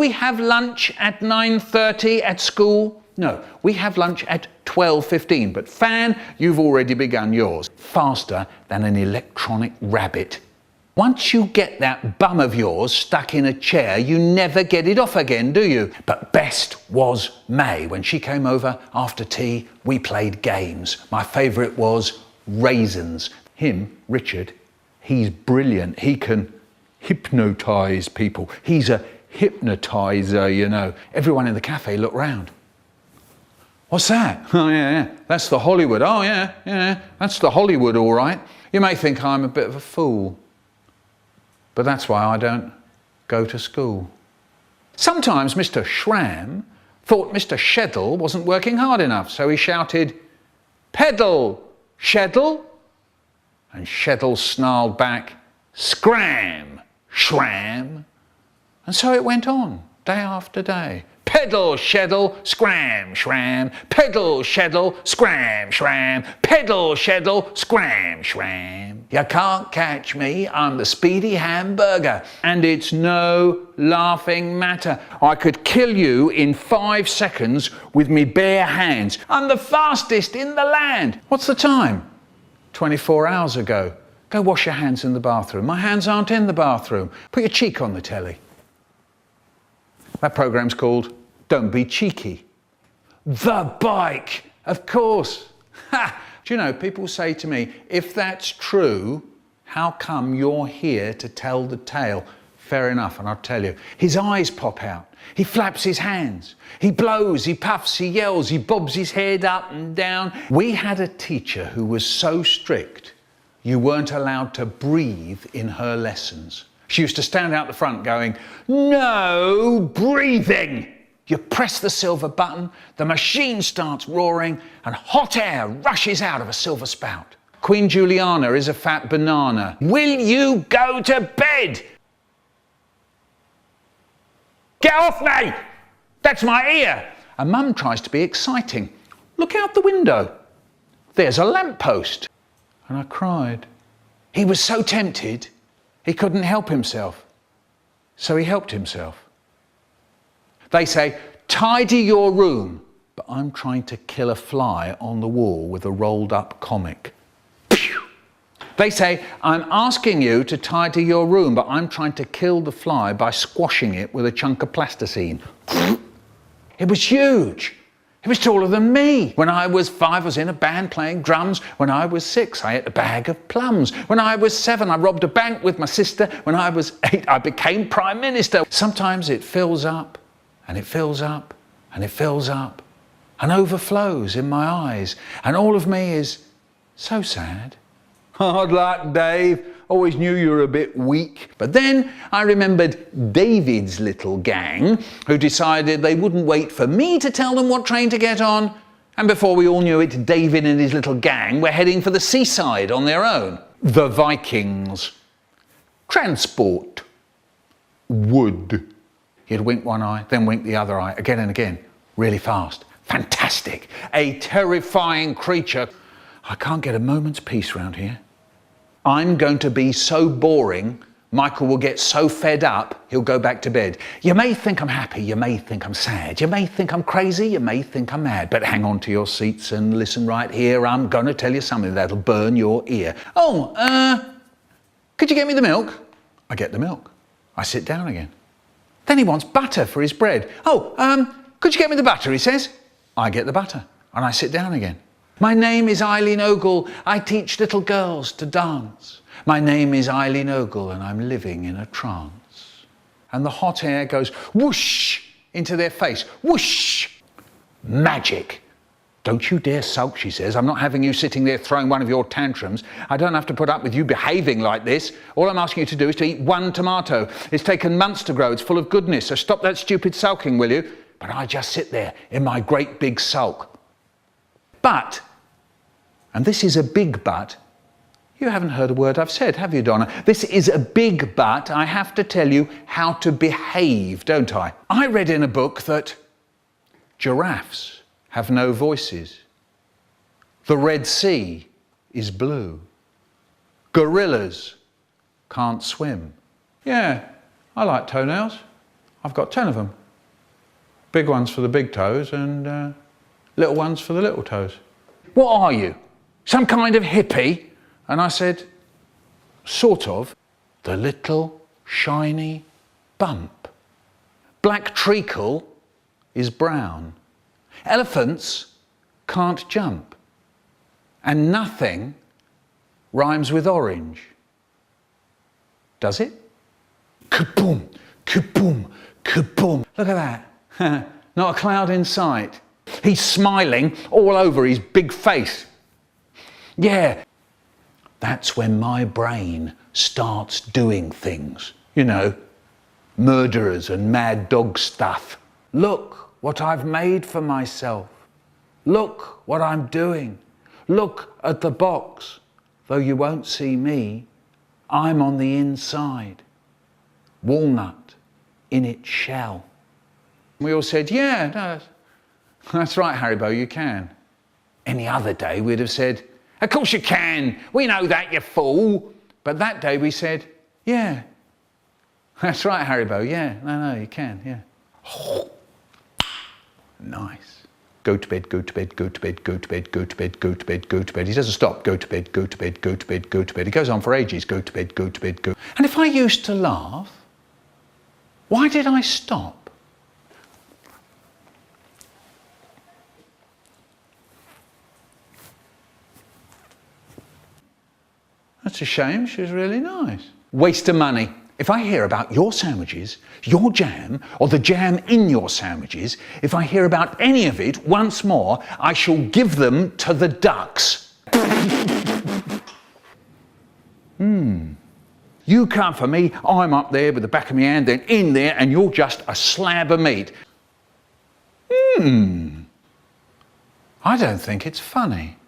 we have lunch at 9:30 at school? No, we have lunch at 12:15. But Fan, you've already begun yours. Faster than an electronic rabbit. Once you get that bum of yours stuck in a chair, you never get it off again, do you? But best was May. When she came over after tea, we played games. My favourite was raisins. Him, Richard, he's brilliant. He can hypnotise people. He's a hypnotiser, you know. Everyone in the cafe looked round. What's that? Oh, yeah, that's the Hollywood. Oh, yeah, that's the Hollywood, all right. You may think I'm a bit of a fool, but that's why I don't go to school. Sometimes Mr. Schramm thought Mr. Sheddle wasn't working hard enough, so he shouted, "Pedal, Sheddle!" And Sheddle snarled back, "Scram, Schramm!" And so it went on, day after day. Pedal, Sheddle, scram, shram. Pedal, Sheddle, scram, shram. Pedal, Sheddle, scram, shram. You can't catch me, I'm the speedy hamburger. And it's no laughing matter. I could kill you in 5 seconds with me bare hands. I'm the fastest in the land. What's the time? 24 hours ago. Go wash your hands in the bathroom. My hands aren't in the bathroom. Put your cheek on the telly. That programme's called Don't Be Cheeky. The bike, of course. Ha! Do you know, people say to me, if that's true, how come you're here to tell the tale? Fair enough, and I'll tell you. His eyes pop out. He flaps his hands. He blows, he puffs, he yells, he bobs his head up and down. We had a teacher who was so strict, you weren't allowed to breathe in her lessons. She used to stand out the front going, "No breathing!" You press the silver button, the machine starts roaring, and hot air rushes out of a silver spout. Queen Juliana is a fat banana. Will you go to bed? Get off me! That's my ear! And Mum tries to be exciting. Look out the window. There's a lamppost. And I cried. He was so tempted, he couldn't help himself. So he helped himself. They say, tidy your room, but I'm trying to kill a fly on the wall with a rolled up comic. Pew! They say, I'm asking you to tidy your room, but I'm trying to kill the fly by squashing it with a chunk of plasticine. It was huge. It was taller than me. When I was 5, I was in a band playing drums. When I was 6, I ate a bag of plums. When I was 7, I robbed a bank with my sister. When I was 8, I became Prime Minister. Sometimes it fills up, and it fills up, and it fills up, and overflows in my eyes. And all of me is so sad. Hard luck, Dave. Always knew you were a bit weak. But then I remembered David's little gang, who decided they wouldn't wait for me to tell them what train to get on. And before we all knew it, David and his little gang were heading for the seaside on their own. The Vikings. Transport. Wood. He'd wink one eye, then wink the other eye, again and again, really fast. Fantastic. A terrifying creature. I can't get a moment's peace round here. I'm going to be so boring, Michael will get so fed up, he'll go back to bed. You may think I'm happy, you may think I'm sad, you may think I'm crazy, you may think I'm mad, but hang on to your seats and listen right here. I'm going to tell you something that'll burn your ear. Could you get me the milk? I get the milk. I sit down again. Then he wants butter for his bread. Could you get me the butter, he says. I get the butter, and I sit down again. My name is Eileen Ogle. I teach little girls to dance. My name is Eileen Ogle, and I'm living in a trance. And the hot air goes whoosh into their face. Whoosh! Magic. Don't you dare sulk, she says. I'm not having you sitting there throwing one of your tantrums. I don't have to put up with you behaving like this. All I'm asking you to do is to eat one tomato. It's taken months to grow. It's full of goodness. So stop that stupid sulking, will you? But I just sit there in my great big sulk. But, and this is a big but, you haven't heard a word I've said, have you, Donna? This is a big but. I have to tell you how to behave, don't I? I read in a book that giraffes have no voices. The Red Sea is blue. Gorillas can't swim. Yeah, I like toenails. I've got 10 of them. Big ones for the big toes and little ones for the little toes. What are you? Some kind of hippie? And I said, sort of. The little shiny bump. Black treacle is brown. Elephants can't jump. And nothing rhymes with orange. Does it? Kaboom, kaboom, kaboom. Look at that. Not a cloud in sight. He's smiling all over his big face. Yeah, that's when my brain starts doing things. You know, murderers and mad dog stuff. Look what I've made for myself. Look what I'm doing. Look at the box. Though you won't see me, I'm on the inside. Walnut in its shell. We all said, yeah, no, that's right, Haribo, you can. Any other day we'd have said, of course you can, we know that, you fool. But that day we said, yeah, that's right, Haribo, yeah, no, you can, yeah. Oh, nice. Go to bed, go to bed, go to bed, go to bed, go to bed, go to bed, go to bed. He doesn't stop. Go to bed, go to bed, go to bed, go to bed. It goes on for ages. Go to bed, go to bed, go. And if I used to laugh, why did I stop? That's a shame. She was really nice. Waste of money. If I hear about your sandwiches, your jam, or the jam in your sandwiches, if I hear about any of it once more, I shall give them to the ducks. You come for me, I'm up there with the back of my hand, then in there, and you're just a slab of meat. I don't think it's funny.